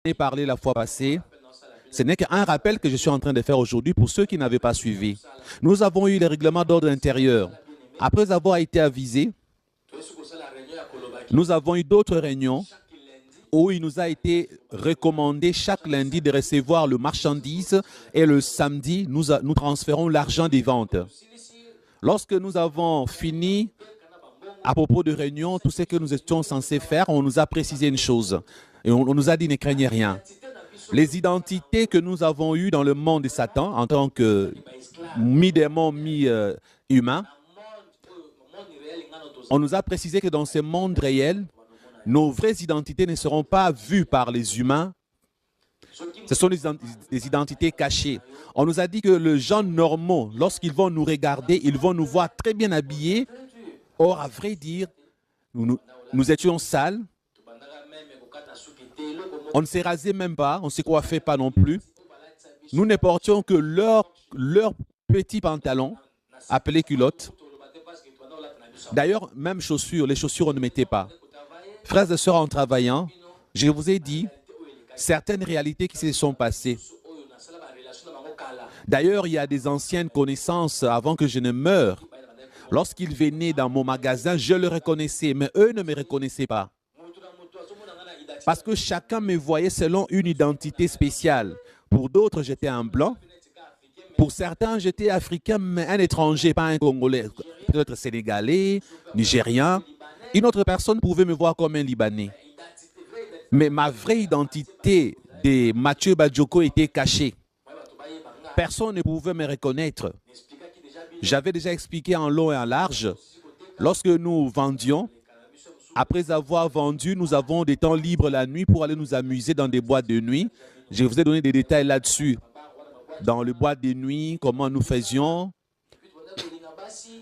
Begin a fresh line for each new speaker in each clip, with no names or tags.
ai parlé la fois passée. Ce n'est qu'un rappel que je suis en train de faire aujourd'hui pour ceux qui n'avaient pas suivi. Nous avons eu les règlements d'ordre intérieur. Après avoir été avisés, nous avons eu d'autres réunions où il nous a été recommandé chaque lundi de recevoir le marchandise et le samedi, nous transférons l'argent des ventes. Lorsque nous avons fini, à propos de réunion, tout ce que nous étions censés faire, on nous a précisé une chose. Et on nous a dit ne craignez rien. Les identités que nous avons eues dans le monde de Satan, en tant que mi-démon, mi-humain, on nous a précisé que dans ce monde réel, nos vraies identités ne seront pas vues par les humains. Ce sont des identités cachées. On nous a dit que les gens normaux, lorsqu'ils vont nous regarder, ils vont nous voir très bien habillés. Or, à vrai dire, nous étions sales. On ne s'est rasé même pas, on ne s'est coiffé pas non plus. Nous ne portions que leurs petits pantalons, appelés culottes. D'ailleurs, même chaussures, les chaussures, on ne mettait pas. Frères et sœurs, en travaillant, je vous ai dit certaines réalités qui se sont passées. D'ailleurs, il y a des anciennes connaissances avant que je ne meure. Lorsqu'ils venaient dans mon magasin, je le reconnaissais, mais eux ne me reconnaissaient pas. Parce que chacun me voyait selon une identité spéciale. Pour d'autres, j'étais un blanc. Pour certains, j'étais africain, mais un étranger, pas un Congolais. Peut-être sénégalais, nigérien. Une autre personne pouvait me voir comme un Libanais. Mais ma vraie identité de Mathieu Badjoko était cachée. Personne ne pouvait me reconnaître. J'avais déjà expliqué en long et en large. Lorsque nous vendions, après avoir vendu, nous avons des temps libres la nuit pour aller nous amuser dans des boîtes de nuit. Je vous ai donné des détails là-dessus. Dans les boîtes de nuit, comment nous faisions.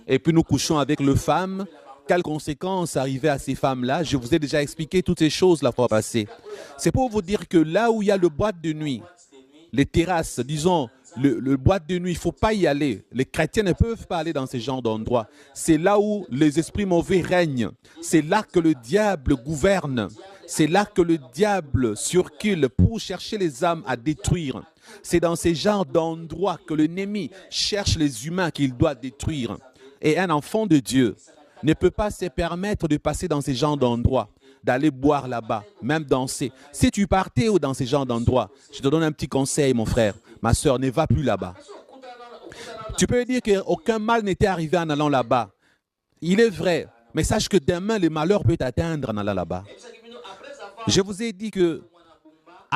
Et puis nous couchons avec les femmes. Quelles conséquences arrivaient à ces femmes-là? Je vous ai déjà expliqué toutes ces choses la fois passée. C'est pour vous dire que là où il y a le boîte de nuit, les terrasses, disons, le boîte de nuit, il ne faut pas y aller. Les chrétiens ne peuvent pas aller dans ce genre d'endroit. C'est là où les esprits mauvais règnent. C'est là que le diable gouverne. C'est là que le diable circule pour chercher les âmes à détruire. C'est dans ce genre d'endroit que l'ennemi cherche les humains qu'il doit détruire. Et un enfant de Dieu ne peut pas se permettre de passer dans ces genres d'endroits, d'aller boire là-bas, même danser. Si tu partais dans ces genres d'endroits, je te donne un petit conseil, mon frère, ma soeur, ne va plus là-bas. Tu peux dire qu'aucun mal n'était arrivé en allant là-bas. Il est vrai, mais sache que demain, le malheur peut t'atteindre en allant là-bas. Je vous ai dit que